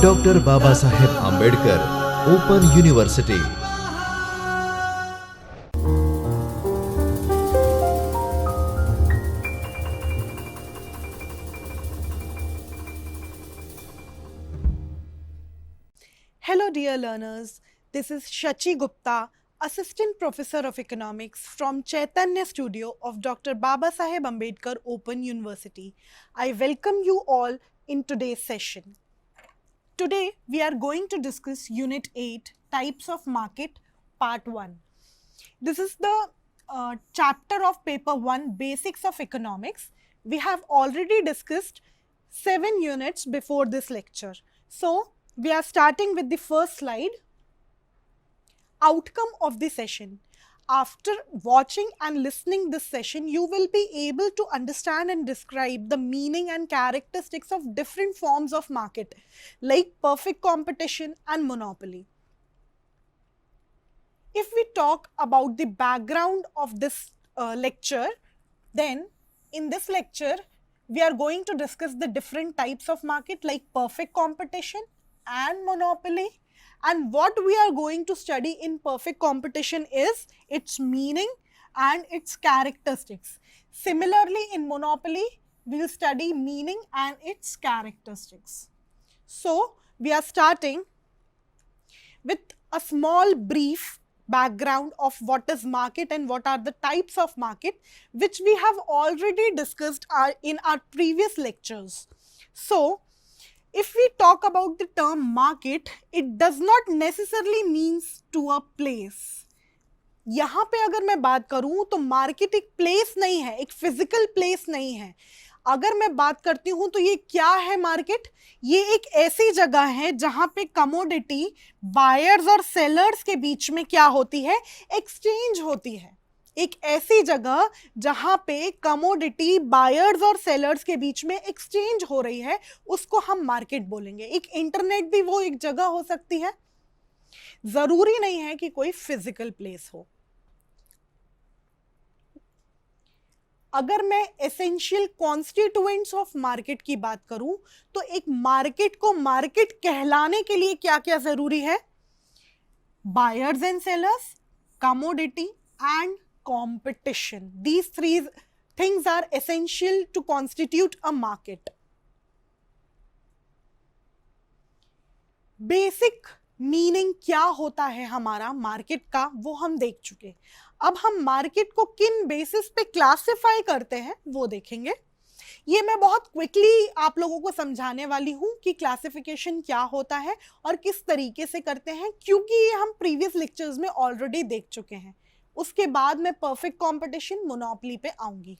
Doctor Baba Saheb Ambedkar open university. Hello dear learners, this is Shachi Gupta, Assistant Professor of Economics from Chaitanya Studio of Dr. Baba Saheb Ambedkar Open University. I welcome you all in today's session. Today we are going to discuss Unit 8, Types of Market, Part 1. This is the chapter of Paper 1, Basics of Economics. We have already discussed 7 units before this lecture. So, we are starting with the first slide. Outcome of the session. After watching and listening this session, you will be able to understand and describe the meaning and characteristics of different forms of market, like perfect competition and monopoly. If we talk about the background of this lecture, then in this lecture, we are going to discuss the different types of market like perfect competition and monopoly, and what we are going to study in perfect competition is its meaning and its characteristics. Similarly, in monopoly, we will study meaning and its characteristics. So, we are starting with a small brief background of what is market and what are the types of market, which we have already discussed in our previous lectures. So, if we talk about the term market, it does not necessarily means to a place. यहाँ पे अगर मैं बात करूँ तो market एक place नहीं है, एक फिजिकल प्लेस नहीं है. अगर मैं बात करती हूँ तो ये क्या है मार्केट? ये एक ऐसी जगह है जहाँ पे कमोडिटी बायर्स और सेलर्स के बीच में क्या होती है? एक्सचेंज होती है. एक ऐसी जगह जहां पे कमोडिटी बायर्स और सेलर्स के बीच में एक्सचेंज हो रही है, उसको हम मार्केट बोलेंगे. एक इंटरनेट भी वो एक जगह हो सकती है, जरूरी नहीं है कि कोई फिजिकल प्लेस हो. अगर मैं एसेंशियल कॉन्स्टिट्यूएंट्स ऑफ मार्केट की बात करूं तो एक मार्केट को मार्केट कहलाने के लिए क्या क्या जरूरी है? Buyers and sellers, commodity and competition. These three things are essential to constitute a market. Basic meaning क्या होता है हमारा मार्केट का, वो हम देख चुके. अब हम मार्केट को किन बेसिस पे क्लासिफाई करते हैं वो देखेंगे. ये मैं बहुत क्विकली आप लोगों को समझाने वाली हूं कि क्लासिफिकेशन क्या होता है और किस तरीके से करते हैं, क्योंकि ये हम प्रीवियस लेक्चर्स में ऑलरेडी देख चुके हैं. उसके बाद मैं परफेक्ट कंपटीशन, मोनोपोली पे आऊंगी.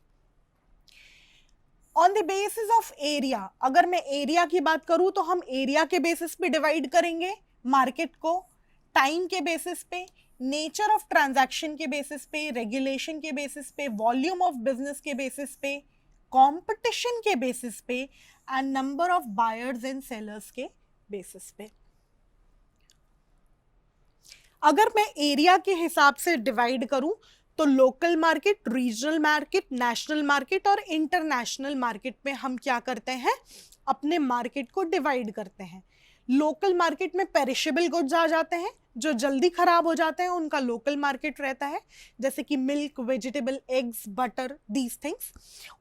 On the basis of area, अगर मैं एरिया की बात करूं तो हम एरिया के बेसिस पे डिवाइड करेंगे मार्केट को, टाइम के बेसिस पे, नेचर ऑफ ट्रांजैक्शन के बेसिस पे, रेगुलेशन के बेसिस पे, वॉल्यूम ऑफ बिजनेस के बेसिस पे, कंपटीशन के बेसिस पे and number of buyers and sellers के बेसिस पे. अगर मैं एरिया के हिसाब से डिवाइड करूं तो local market, regional market, national market और इंटरनेशनल मार्केट में हम क्या करते हैं? अपने मार्केट को डिवाइड करते हैं. लोकल मार्केट में पेरिशेबल गुड्स आ जाते हैं, जो जल्दी खराब हो जाते हैं, उनका लोकल मार्केट रहता है, जैसे कि milk, vegetable, eggs, butter, these things.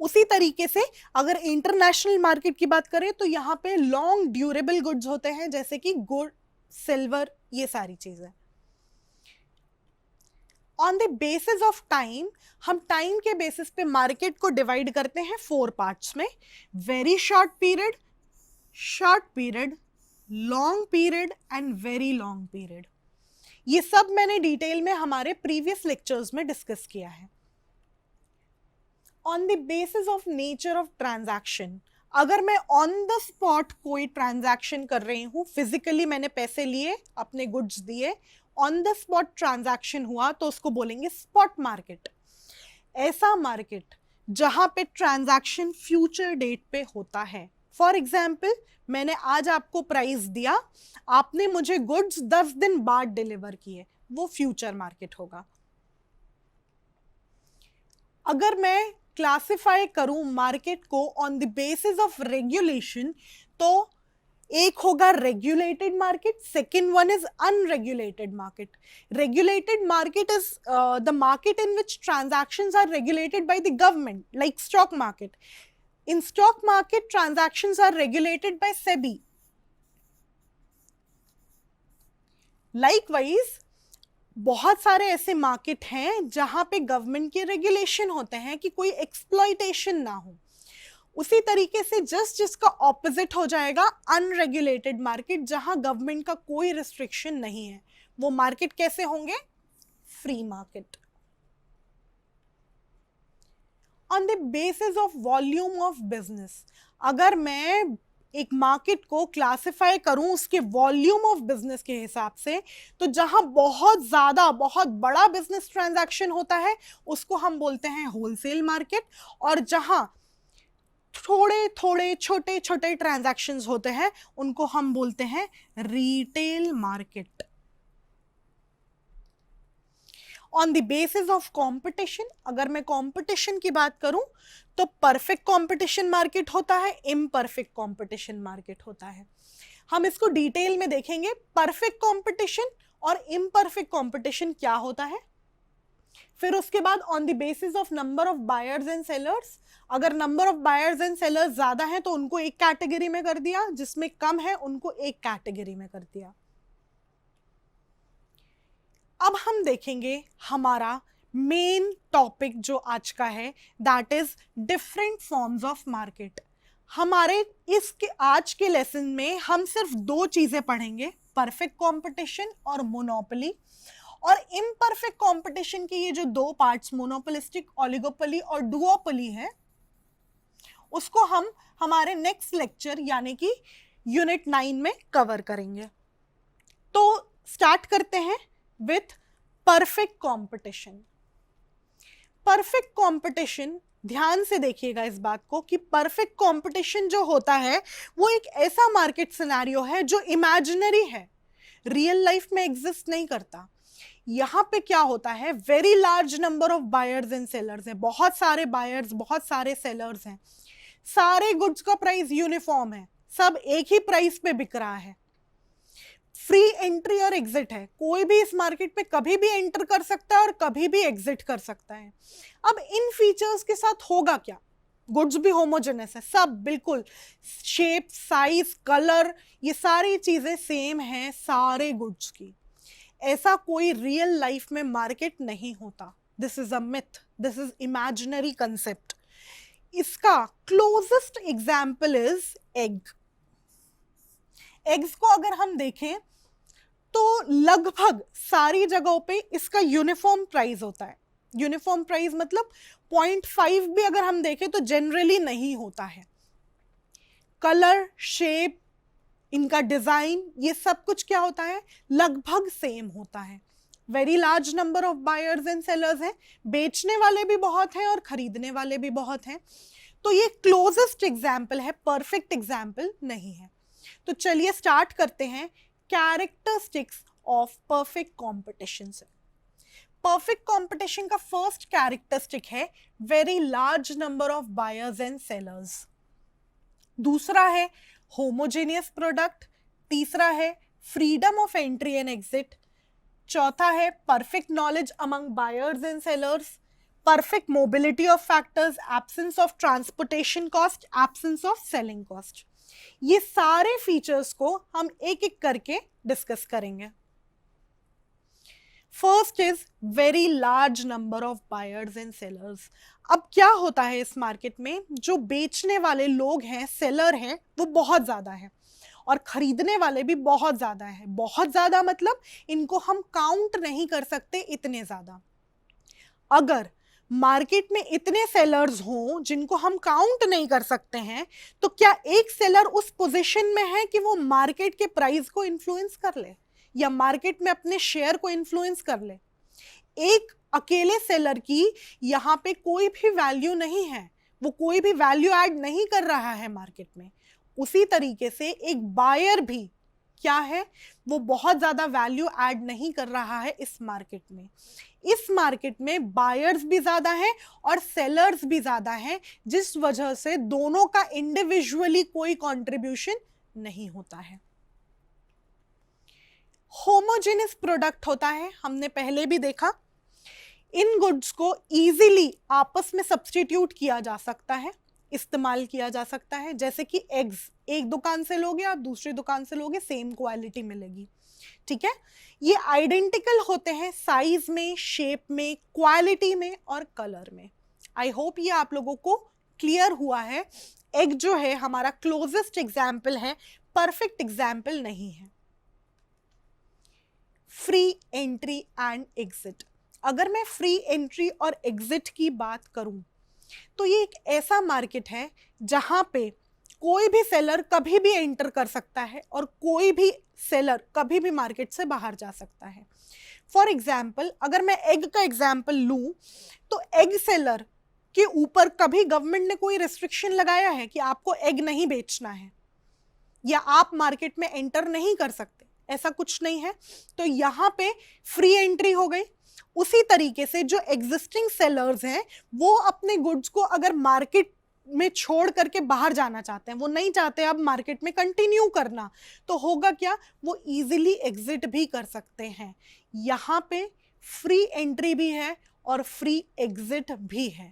उसी तरीके से अगर इंटरनेशनल मार्केट की बात करें तो यहाँ पे लॉन्ग ड्यूरेबल गुड्स होते हैं, जैसे कि गोल्ड, सिल्वर, ये सारी चीजें. On the basis of time, हम टाइम के बेसिस पे मार्केट को डिवाइड करते हैं 4 पार्ट्स में. Very short period, long period and very long period. ये सब मैंने डिटेल में हमारे प्रीवियस लेक्चर्स में डिस्कस किया है. On the basis of nature of transaction, अगर मैं ऑन द स्पॉट कोई ट्रांजैक्शन कर रही हूं, फिजिकली मैंने पैसे लिए, अपने गुड्स दिए, ऑन द स्पॉट ट्रांजैक्शन हुआ, तो उसको बोलेंगे स्पॉट मार्केट. ऐसा मार्केट जहां पे ट्रांजैक्शन फ्यूचर डेट पे होता है. फॉर एग्जाम्पल, मैंने आज आपको प्राइस दिया, आपने मुझे गुड्स 10 दिन बाद डिलीवर किए, वो फ्यूचर मार्केट होगा. अगर मैं क्लासिफाई करूं मार्केट को on the basis of regulation, तो एक होगा regulated market, second one is unregulated market. Regulated market is the market in which transactions are regulated by the government, like stock market. In stock market, transactions are regulated by SEBI. Likewise, बहुत सारे ऐसे market हैं जहां पे government के regulation होते हैं कि कोई एक्सप्लॉयटेशन ना हो. उसी तरीके से जस्ट जिसका ऑपोजिट हो जाएगा अनरेगुलेटेड मार्केट, जहां गवर्नमेंट का कोई रिस्ट्रिक्शन नहीं है. वो मार्केट कैसे होंगे? Free market. On the basis of volume of business, अगर मैं एक मार्केट को क्लासिफाई करूं उसके वॉल्यूम ऑफ बिजनेस के हिसाब से, तो जहां बहुत ज्यादा बहुत बड़ा बिजनेस ट्रांजैक्शन होता है उसको हम बोलते हैं होलसेल मार्केट, और जहां थोड़े थोड़े छोटे छोटे ट्रांजैक्शंस होते हैं उनको हम बोलते हैं retail market. On the basis of competition, अगर मैं कंपटीशन की बात करूं तो परफेक्ट कंपटीशन मार्केट होता है, इम्परफेक्ट कंपटीशन मार्केट होता है. हम इसको डिटेल में देखेंगे. परफेक्ट कंपटीशन और इम्परफेक्ट कंपटीशन क्या होता है. फिर उसके बाद on the basis of number of buyers and sellers, अगर number of buyers and sellers ज्यादा है तो उनको एक कैटेगरी में कर दिया, जिसमें कम है उनको एक कैटेगरी में कर दिया. अब हम देखेंगे हमारा मेन टॉपिक जो आज का है, that is different forms of market. हमारे इसके आज के लेसन में हम सिर्फ दो चीजें पढ़ेंगे, परफेक्ट कंपटीशन और मोनोपोली. और इम्परफेक्ट कंपटीशन के ये जो दो पार्ट्स, मोनोपोलिस्टिक, ओलिगोपोली और डुओपोली है, उसको हम हमारे नेक्स्ट लेक्चर यानी कि यूनिट 9 में कवर करेंगे. तो स्टार्ट करते हैं with perfect competition. Perfect competition, ध्यान से देखिएगा इस बात को कि परफेक्ट कंपटीशन जो होता है वो एक ऐसा मार्केट सिनेरियो है जो इमेजिनरी है, रियल लाइफ में एग्जिस्ट नहीं करता. यहाँ पे क्या होता है, very large number of buyers and sellers है, बहुत सारे बायर्स बहुत सारे सेलर्स हैं, सारे गुड्स का प्राइस यूनिफॉर्म है, सब एक ही प्राइस पे बिक रहा है, फ्री एंट्री और एग्जिट है, कोई भी इस मार्केट पे कभी भी एंटर कर सकता है और कभी भी एग्जिट कर सकता है. अब इन फीचर्स के साथ होगा क्या, गुड्स भी होमोजेनस है, सब बिल्कुल शेप, साइज, कलर, ये सारी चीजें सेम हैं सारे गुड्स की. ऐसा कोई रियल लाइफ में मार्केट नहीं होता. This is a myth, this is imaginary concept. इसका closest example is egg. Eggs को अगर हम देखें तो लगभग सारी जगहों पे इसका यूनिफॉर्म प्राइस होता है. यूनिफॉर्म प्राइस मतलब 0.5 भी अगर हम देखें तो जनरली नहीं होता है. कलर, शेप, इनका डिजाइन, ये सब कुछ क्या होता है, लगभग सेम होता है. Very large number of buyers and sellers हैं, बेचने वाले भी बहुत हैं और खरीदने वाले भी बहुत हैं. तो ये क्लोजेस्ट एग्जाम्पल है, परफेक्ट एग्जाम्पल नहीं है. तो चलिए स्टार्ट करते हैं कैरेक्टरिस्टिक्स ऑफ परफेक्ट कंपटीशन से. परफेक्ट कंपटीशन का फर्स्ट कैरेक्टरिस्टिक है very large number of buyers and sellers. दूसरा है होमोजेनियस प्रोडक्ट. तीसरा है freedom of entry and exit. चौथा है perfect knowledge among buyers and sellers. Perfect mobility of factors, absence of transportation cost, absence of selling cost. ये सारे features को हम एक एक करके डिस्कस करेंगे. First is very large number of buyers and sellers. अब क्या होता है इस मार्केट में, जो बेचने वाले लोग हैं, सेलर हैं, वो बहुत ज्यादा है और खरीदने वाले भी बहुत ज्यादा है. बहुत ज्यादा मतलब इनको हम काउंट नहीं कर सकते, इतने ज्यादा. अगर मार्केट में इतने सेलर्स हों जिनको हम काउंट नहीं कर सकते हैं, तो क्या एक सेलर उस पोजीशन में है कि वो मार्केट के प्राइस को इन्फ्लुएंस कर ले या मार्केट में अपने शेयर को इन्फ्लुएंस कर ले? एक अकेले सेलर की यहाँ पे कोई भी वैल्यू नहीं है, वो कोई भी वैल्यू ऐड नहीं कर रहा है मार्केट में. उसी तरीके से एक बायर भी क्या है, वो बहुत ज्यादा वैल्यू ऐड नहीं कर रहा है इस मार्केट में. इस मार्केट में बायर्स भी ज्यादा हैं और सेलर्स भी ज्यादा हैं, जिस वजह से दोनों का इंडिविजुअली कोई कंट्रीब्यूशन नहीं होता है। होमोजेनियस प्रोडक्ट होता है, हमने पहले भी देखा। इन गुड्स को इजीली आपस में सब्स्टिट्यूट किया जा सकता है, इस्तेमाल किया जा सकता है। जैसे कि एग्स एक दुकान से लोगे, आप दूसरी दुकान से लोगे, सेम क्वालिटी मिलेगी, ठीक है। ये आइडेंटिकल होते हैं साइज में, शेप में, क्वालिटी में और कलर में। आई होप ये आप लोगों को क्लियर हुआ है। एग जो है हमारा क्लोजेस्ट एग्जाम्पल है, परफेक्ट एग्जाम्पल नहीं है। Free entry and exit. अगर मैं फ्री एंट्री और एग्जिट की बात करूं तो ये एक ऐसा मार्केट है जहां पे कोई भी सेलर कभी भी एंटर कर सकता है और कोई भी सेलर कभी भी मार्केट से बाहर जा सकता है। फॉर एग्जाम्पल, अगर मैं एग का एग्जाम्पल लूं तो एग सेलर के ऊपर कभी गवर्नमेंट ने कोई रिस्ट्रिक्शन लगाया है कि आपको एग नहीं बेचना है या आप मार्केट में एंटर नहीं कर सकते? ऐसा कुछ नहीं है। तो यहाँ पे फ्री एंट्री हो गई। उसी तरीके से जो एग्जिस्टिंग सेलर्स हैं वो अपने गुड्स को अगर मार्केट में छोड़ करके बाहर जाना चाहते हैं, वो नहीं चाहते अब मार्केट में कंटिन्यू करना, तो होगा क्या, वो इजीली एग्जिट भी कर सकते हैं। यहाँ पे फ्री एंट्री भी है और फ्री एग्जिट भी है।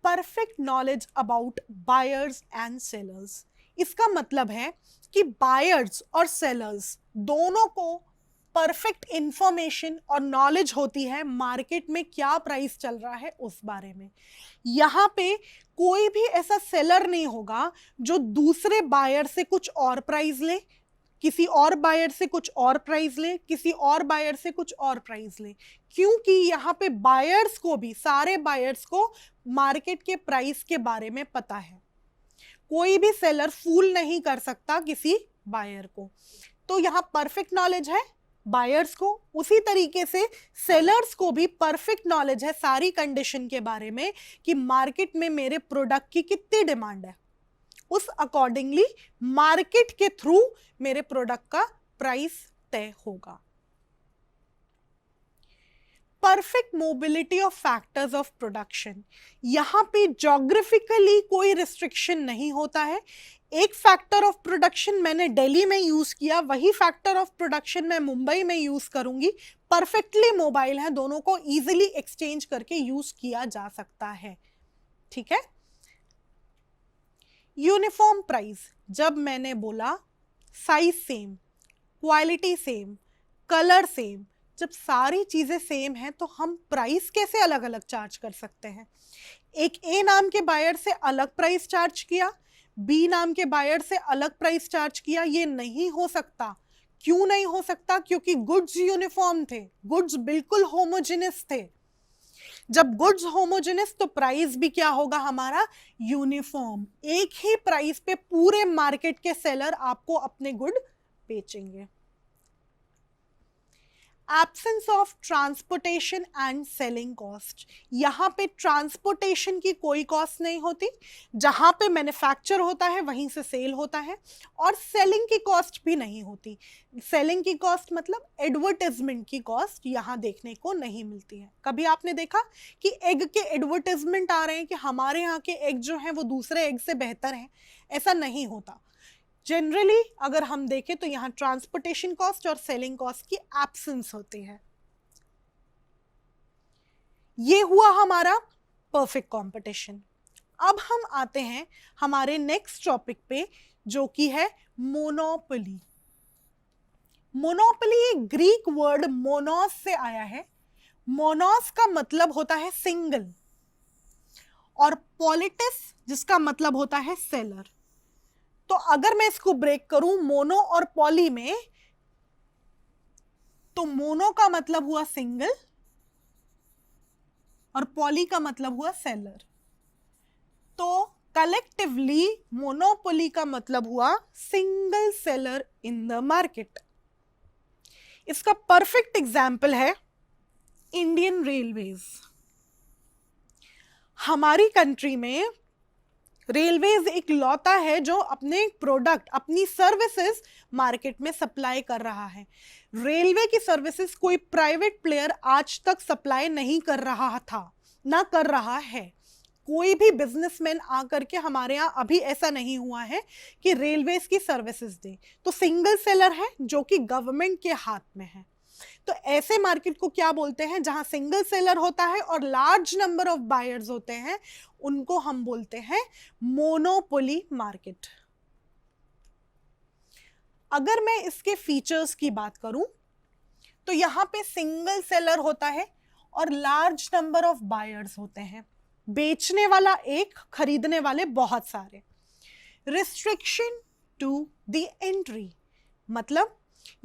Perfect knowledge about buyers and sellers. इसका मतलब है कि बायर्स और सेलर्स दोनों को परफेक्ट इंफॉर्मेशन और नॉलेज होती है मार्केट में क्या प्राइस चल रहा है उस बारे में। यहाँ पे कोई भी ऐसा सेलर नहीं होगा जो दूसरे बायर से कुछ और प्राइस ले, किसी और बायर से कुछ और प्राइस ले, किसी और बायर से कुछ और प्राइस ले, क्योंकि यहाँ पे बायर्स को भी, सारे बायर्स को मार्केट के प्राइस के बारे में पता है। कोई भी सेलर फूल नहीं कर सकता किसी बायर को। तो यहाँ परफेक्ट नॉलेज है बायर्स को, उसी तरीके से सेलर्स को भी परफेक्ट नॉलेज है सारी कंडीशन के बारे में कि मार्केट में मेरे प्रोडक्ट की कितनी डिमांड है, उस अकॉर्डिंगली मार्केट के थ्रू मेरे प्रोडक्ट का प्राइस तय होगा। Perfect mobility of factors of production. यहाँ पे ज्योग्राफिकली कोई रिस्ट्रिक्शन नहीं होता है। एक फैक्टर ऑफ प्रोडक्शन मैंने दिल्ली में यूज किया, वही फैक्टर ऑफ प्रोडक्शन मैं मुंबई में यूज करूंगी। परफेक्टली मोबाइल है, दोनों को इजीली एक्सचेंज करके यूज किया जा सकता है, ठीक है। यूनिफॉर्म प्राइस, जब मैंने बोला size same, quality same, colour same, जब सारी चीजें सेम हैं तो हम प्राइस कैसे अलग अलग चार्ज कर सकते हैं? एक ए नाम के बायर से अलग प्राइस चार्ज किया, बी नाम के बायर से अलग प्राइस चार्ज किया, ये नहीं हो सकता। क्यों नहीं हो सकता? क्योंकि गुड्स यूनिफॉर्म थे, गुड्स बिल्कुल होमोजेनियस थे। जब गुड्स होमोजेनियस तो प्राइस भी क्या होगा हमारा? यूनिफॉर्म। एक ही प्राइस पे पूरे मार्केट के सेलर आपको अपने गुड बेचेंगे। Absence of transportation and selling cost. यहाँ पे ट्रांसपोर्टेशन की कोई कॉस्ट नहीं होती, जहाँ पे मैन्युफैक्चर होता है वहीं से सेल होता है, और सेलिंग की कॉस्ट भी नहीं होती। सेलिंग की कॉस्ट मतलब एडवर्टाइजमेंट की कॉस्ट यहाँ देखने को नहीं मिलती है। कभी आपने देखा कि एग के एडवर्टाइजमेंट आ रहे हैं कि हमारे यहाँ के एग जो हैं वो दूसरे एग से बेहतर हैं? ऐसा नहीं होता। जनरली अगर हम देखें तो यहाँ ट्रांसपोर्टेशन कॉस्ट और सेलिंग कॉस्ट की एब्सेंस होती है। ये हुआ हमारा परफेक्ट कंपटीशन। अब हम आते हैं हमारे नेक्स्ट टॉपिक पे, जो कि है मोनोपोली। मोनोपोली एक ग्रीक वर्ड मोनोस से आया है। मोनोस का मतलब होता है सिंगल, और पॉलिटिस जिसका मतलब होता है सेलर। तो अगर मैं इसको ब्रेक करूं मोनो और पॉली में, तो मोनो का मतलब हुआ सिंगल और पॉली का मतलब हुआ सेलर। तो कलेक्टिवली मोनोपोली का मतलब हुआ single seller in the market. इसका परफेक्ट एग्जाम्पल है इंडियन रेलवेज। हमारी कंट्री में रेलवेज एक लौता है जो अपने प्रोडक्ट, अपनी सर्विसेज मार्केट में सप्लाई कर रहा है। रेलवे की सर्विसेज कोई प्राइवेट प्लेयर आज तक सप्लाई नहीं कर रहा था, ना कर रहा है। कोई भी बिजनेसमैन आकर के हमारे यहाँ अभी ऐसा नहीं हुआ है कि रेलवेज की सर्विसेज दे। तो सिंगल सेलर है जो कि गवर्नमेंट के हाथ में है। तो ऐसे मार्केट को क्या बोलते हैं, जहां सिंगल सेलर होता है और लार्ज नंबर ऑफ बायर्स होते हैं, उनको हम बोलते हैं मोनोपोली मार्केट। अगर मैं इसके फीचर्स की बात करूं तो यहां पे सिंगल सेलर होता है और लार्ज नंबर ऑफ बायर्स होते हैं। बेचने वाला एक, खरीदने वाले बहुत सारे। रिस्ट्रिक्शन टू द एंट्री, मतलब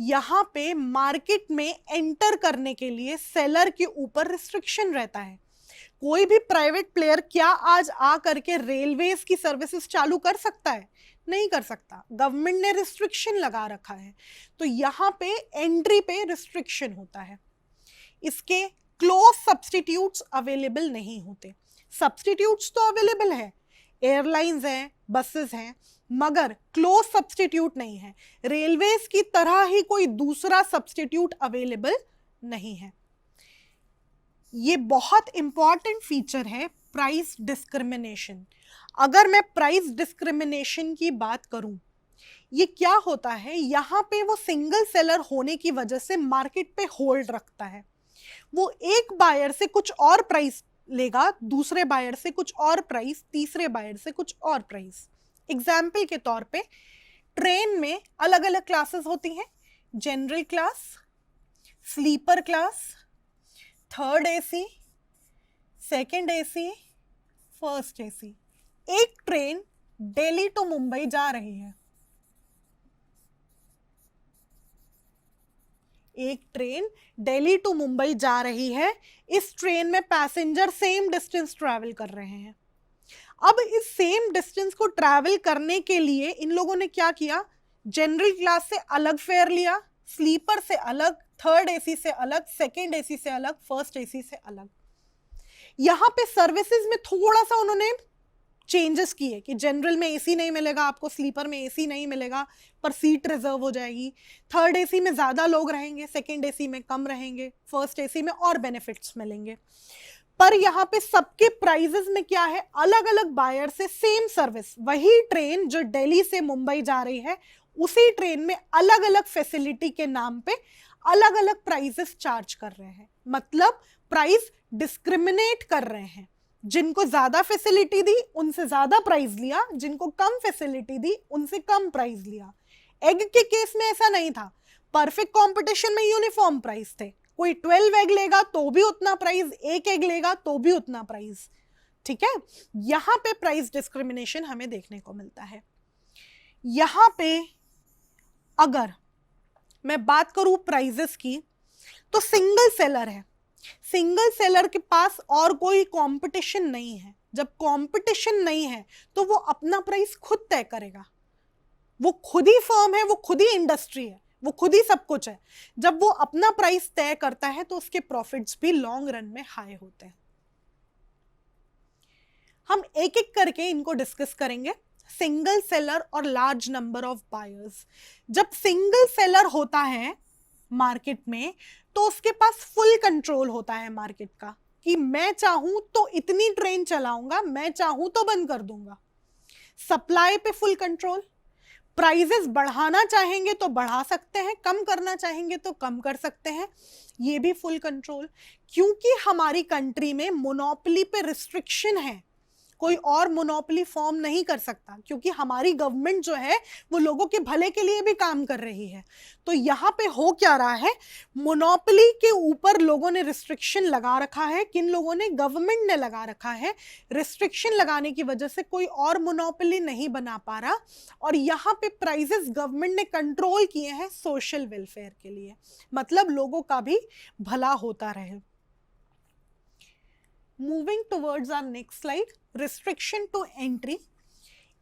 यहां पे मार्केट में एंटर करने के लिए सेलर के ऊपर रिस्ट्रिक्शन रहता है। कोई भी प्राइवेट प्लेयर क्या आज आ करके रेलवेज की सर्विसेज चालू कर सकता है? नहीं कर सकता। गवर्नमेंट ने रिस्ट्रिक्शन लगा रखा है, तो यहां पे एंट्री पे रिस्ट्रिक्शन होता है। इसके क्लोज सब्सटीट्यूट्स अवेलेबल नहीं होते। सब्सटीट्यूट्स तो अवेलेबल है, एयरलाइंस हैं, बसेस हैं, मगर क्लोज सब्सटीट्यूट नहीं है। रेलवेज की तरह ही कोई दूसरा सब्सटीट्यूट अवेलेबल नहीं है। ये बहुत इंपॉर्टेंट फीचर है प्राइस डिस्क्रिमिनेशन। अगर मैं प्राइस डिस्क्रिमिनेशन की बात करूं, ये क्या होता है, यहां पे वो सिंगल सेलर होने की वजह से मार्केट पे होल्ड रखता है। वो एक बायर से कुछ और प्राइस लेगा, दूसरे बायर से कुछ और प्राइस, तीसरे बायर से कुछ और प्राइस। एग्जाम्पल के तौर पे ट्रेन में अलग अलग क्लासेस होती हैं, general class, sleeper class, third AC, second AC, first AC. एक ट्रेन दिल्ली टू मुंबई जा रही है, एक ट्रेन दिल्ली टू मुंबई जा रही है। इस ट्रेन में पैसेंजर सेम डिस्टेंस ट्रैवल कर रहे हैं। अब इस सेम डिस्टेंस को ट्रैवल करने के लिए इन लोगों ने क्या किया, जनरल क्लास से अलग फेयर लिया, स्लीपर से अलग, थर्ड एसी से अलग, सेकंड एसी से अलग, फर्स्ट एसी से अलग। यहां पे सर्विसेज में थोड़ा सा उन्होंने चेंजेस किए कि जनरल में एसी नहीं मिलेगा आपको, स्लीपर में एसी नहीं मिलेगा, पर सीट रिजर्व हो जाएगी। थर्ड एसी में ज्यादा लोग रहेंगे, सेकंड एसी में कम रहेंगे, फर्स्ट एसी में और बेनिफिट्स मिलेंगे। पर यहाँ पे सबके प्राइजेस में क्या है, अलग अलग बायर से सेम सर्विस, वही ट्रेन जो दिल्ली से मुंबई जा रही है, उसी ट्रेन में अलग अलग फैसिलिटी के नाम पे अलग अलग प्राइजेस चार्ज कर रहे हैं। मतलब प्राइस डिस्क्रिमिनेट कर रहे हैं। जिनको ज्यादा फैसिलिटी दी उनसे ज्यादा प्राइस लिया, जिनको कम फैसिलिटी दी उनसे कम प्राइस लिया। एग के केस में ऐसा नहीं था, परफेक्ट कंपटीशन में यूनिफॉर्म प्राइस थे। कोई 12 एग लेगा तो भी उतना प्राइस, एक एग लेगा तो भी उतना प्राइस। ठीक है, यहां पे प्राइस डिस्क्रिमिनेशन हमें देखने को मिलता है। यहां पे अगर मैं बात करूं प्राइजेस की, तो सिंगल सेलर है, सिंगल सेलर के पास और कोई कंपटीशन नहीं है। जब कंपटीशन नहीं है तो वो अपना प्राइस खुद तय करेगा। वो खुद ही फर्म है, वो खुद ही इंडस्ट्री है, वो खुद ही सब कुछ है। जब वो अपना प्राइस तय करता है तो उसके प्रॉफिट्स भी लॉन्ग रन में हाई होते हैं। हम एक एक करके इनको डिस्कस करेंगे। सिंगल सेलर और लार्ज नंबर ऑफ बायर्स। जब सिंगल सेलर होता है मार्केट में तो उसके पास फुल कंट्रोल होता है मार्केट का, कि मैं चाहूं तो इतनी ट्रेन चलाऊंगा, मैं चाहूं तो बंद कर दूंगा। सप्लाई पे फुल कंट्रोल, प्राइजेस बढ़ाना चाहेंगे तो बढ़ा सकते हैं, कम करना चाहेंगे तो कम कर सकते हैं, ये भी फुल कंट्रोल। क्योंकि हमारी कंट्री में मोनोपोली पे रिस्ट्रिक्शन है, कोई और मोनोपोली फॉर्म नहीं कर सकता, क्योंकि हमारी गवर्नमेंट जो है वो लोगों के भले के लिए भी काम कर रही है। तो यहाँ पे हो क्या रहा है, मोनोपोली के ऊपर लोगों ने रिस्ट्रिक्शन लगा रखा है। किन लोगों ने? गवर्नमेंट ने लगा रखा है। रिस्ट्रिक्शन लगाने की वजह से कोई और मोनोपोली नहीं बना पा रहा, और यहाँ पे प्राइजेस गवर्नमेंट ने कंट्रोल किए हैं सोशल वेलफेयर के लिए, मतलब लोगों का भी भला होता रहे। Moving towards our next slide, restriction to entry.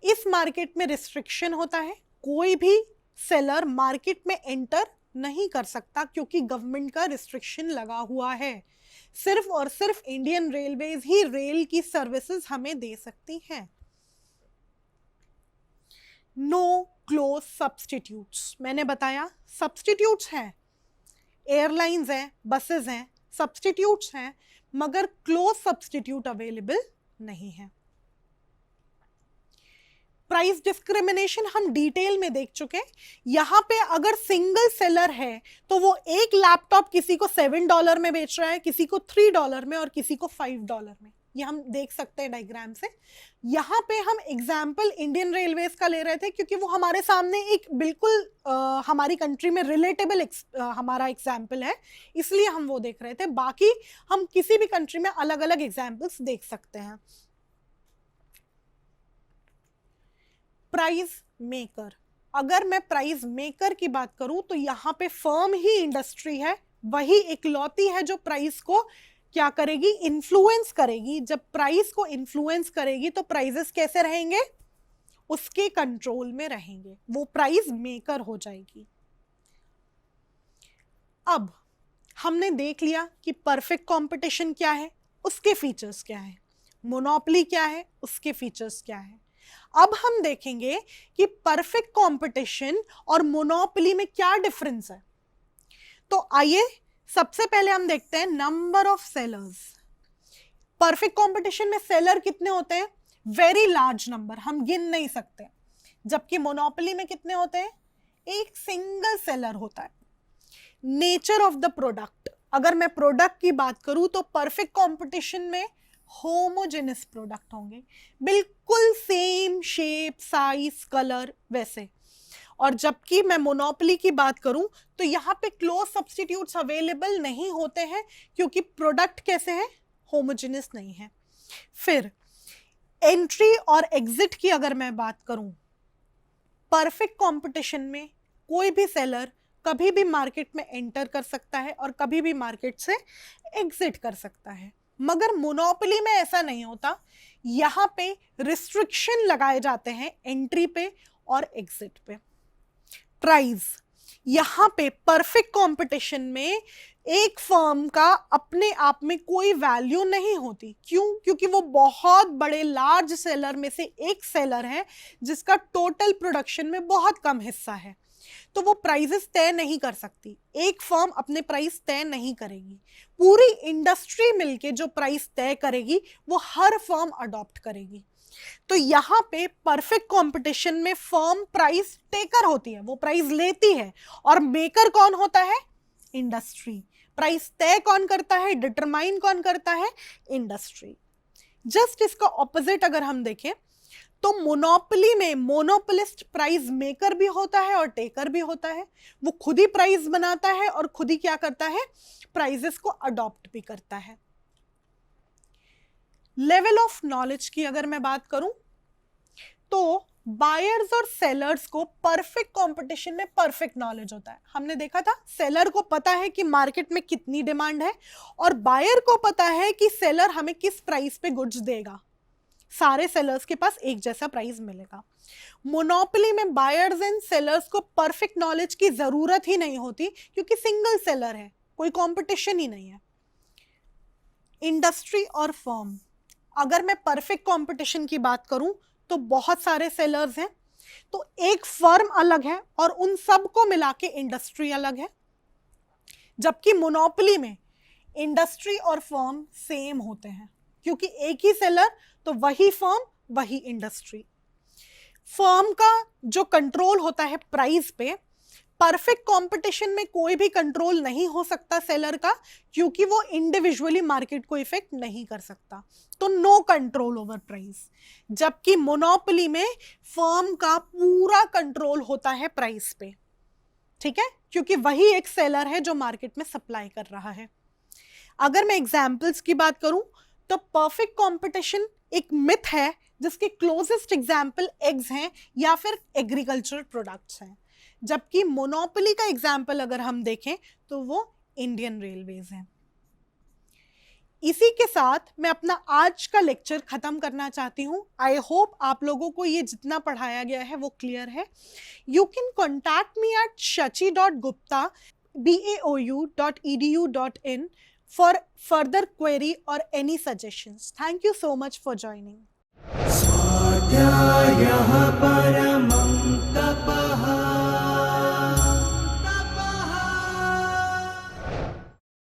इस मार्केट में रिस्ट्रिक्शन होता है, कोई भी सेलर मार्केट में एंटर नहीं कर सकता क्योंकि गवर्नमेंट का रिस्ट्रिक्शन लगा हुआ है। सिर्फ और सिर्फ इंडियन रेलवेज ही रेल की सर्विसेज हमें दे सकती हैं। No close substitutes. मैंने बताया सब्सटीट्यूट्स हैं, एयरलाइंस हैं, बसेस हैं, सब्सटीट्यूट्स हैं, मगर क्लोज सब्सटीट्यूट अवेलेबल नहीं है। प्राइस डिस्क्रिमिनेशन हम डिटेल में देख चुके हैं। यहां पे अगर सिंगल सेलर है तो वो एक लैपटॉप किसी को $7 में बेच रहा है, किसी को $3 में और किसी को $5 में। ये हम देख सकते हैं डायग्राम से। यहाँ पे हम एग्जाम्पल इंडियन रेलवेज का ले रहे थे क्योंकि वो हमारे सामने एक बिल्कुल हमारी कंट्री में रिलेटेबल हमारा एग्जाम्पल है, इसलिए हम वो देख रहे थे। बाकी हम किसी भी कंट्री में अलग अलग एग्जाम्पल्स देख सकते हैं। प्राइस मेकर, अगर मैं प्राइस मेकर की बात करूं तो यहाँ पे फर्म ही इंडस्ट्री है, वही इकलौती है जो प्राइस को क्या करेगी, इन्फ्लुएंस करेगी। जब प्राइस को इन्फ्लुएंस करेगी तो प्राइसेस कैसे रहेंगे, उसके कंट्रोल में रहेंगे, वो प्राइस मेकर हो जाएगी। अब हमने देख लिया कि परफेक्ट कंपटीशन क्या है, उसके फीचर्स क्या है, मोनोपोली क्या है, उसके फीचर्स क्या है। अब हम देखेंगे कि परफेक्ट कंपटीशन और मोनोपोली में क्या डिफरेंस है। तो आइए सबसे पहले हम देखते हैं number of sellers. Perfect competition में सेलर कितने होते हैं, वेरी लार्ज नंबर, हम गिन नहीं सकते। जबकि मोनोपोली में कितने होते हैं, एक सिंगल सेलर होता है। नेचर ऑफ द प्रोडक्ट, अगर मैं प्रोडक्ट की बात करूं तो परफेक्ट कंपटीशन में होमोजेनस प्रोडक्ट होंगे, बिल्कुल सेम शेप, साइज, कलर वैसे। और जबकि मैं मोनोपोली की बात करूं तो यहाँ पे क्लोज सब्स्टिट्यूट्स अवेलेबल नहीं होते हैं क्योंकि प्रोडक्ट कैसे हैं, होमोजेनस नहीं है। फिर एंट्री और एग्जिट की अगर मैं बात करूं, परफेक्ट कंपटीशन में कोई भी सेलर कभी भी मार्केट में एंटर कर सकता है और कभी भी मार्केट से एग्जिट कर सकता है। मगर मोनोपोली में ऐसा नहीं होता, यहाँ पे रिस्ट्रिक्शन लगाए जाते हैं एंट्री पे और एग्जिट पे। प्राइस, यहाँ पे परफेक्ट कंपटीशन में एक फर्म का अपने आप में कोई वैल्यू नहीं होती। क्यों? क्योंकि वो बहुत बड़े लार्ज सेलर में से एक सेलर है जिसका टोटल प्रोडक्शन में बहुत कम हिस्सा है, तो वो प्राइसेस तय नहीं कर सकती। एक फर्म अपने प्राइस तय नहीं करेगी, पूरी इंडस्ट्री मिलके जो प्राइस तय करेगी वो हर फर्म अडॉप्ट करेगी। तो यहाँ पे परफेक्ट कंपटीशन में फर्म प्राइस टेकर होती है, वो प्राइस लेती है, और मेकर कौन होता है, इंडस्ट्री। प्राइस तय कौन करता है, डिटरमाइन कौन करता है, इंडस्ट्री। जस्ट इसका ऑपोजिट अगर हम देखें तो मोनोपोली में मोनोपोलिस्ट प्राइस मेकर भी होता है और टेकर भी होता है। वो खुद ही प्राइस बनाता है और खुद ही क्या करता है, प्राइसेस को अडॉप्ट भी करता है। लेवल ऑफ नॉलेज की अगर मैं बात करूं तो बायर्स और सेलर्स को परफेक्ट कंपटीशन में परफेक्ट नॉलेज होता है। हमने देखा था सेलर को पता है कि मार्केट में कितनी डिमांड है और बायर को पता है कि सेलर हमें किस प्राइस पे गुड्स देगा। सारे सेलर्स के पास एक जैसा प्राइस मिलेगा। मोनोपोली में बायर्स एंड सेलर्स को परफेक्ट नॉलेज की जरूरत ही नहीं होती क्योंकि सिंगल सेलर है, कोई कंपटीशन ही नहीं है। इंडस्ट्री और फर्म, अगर मैं परफेक्ट कंपटीशन की बात करूं तो बहुत सारे सेलर्स हैं, तो एक फर्म अलग है और उन सब को मिला के इंडस्ट्री अलग है। जबकि मोनोपोली में इंडस्ट्री और फर्म सेम होते हैं क्योंकि एक ही सेलर तो वही फर्म वही इंडस्ट्री। फर्म का जो कंट्रोल होता है प्राइस पे, परफेक्ट कंपटीशन में कोई भी कंट्रोल नहीं हो सकता सेलर का क्योंकि वो इंडिविजुअली मार्केट को इफेक्ट नहीं कर सकता, तो नो कंट्रोल ओवर प्राइस। जबकि मोनोपोली में फर्म का पूरा कंट्रोल होता है प्राइस पे, ठीक है, क्योंकि वही एक सेलर है जो मार्केट में सप्लाई कर रहा है। अगर मैं एग्जाम्पल्स की बात करूं तो परफेक्ट कंपटीशन एक मिथ है जिसके क्लोजेस्ट एग्जाम्पल एग्स हैं या फिर एग्रीकल्चरल प्रोडक्ट्स हैं। जबकि मोनोपोली का एग्जाम्पल अगर हम देखें तो वो इंडियन रेलवेज हैं। इसी के साथ मैं अपना आज का लेक्चर खत्म करना चाहती हूँ। आई होप आप लोगों को ये जितना पढ़ाया गया है वो क्लियर है। You can contact me at shachi.gupta@baou.edu.in for further query or any suggestions. Thank you so much for joining. स्वाध्यायः परमः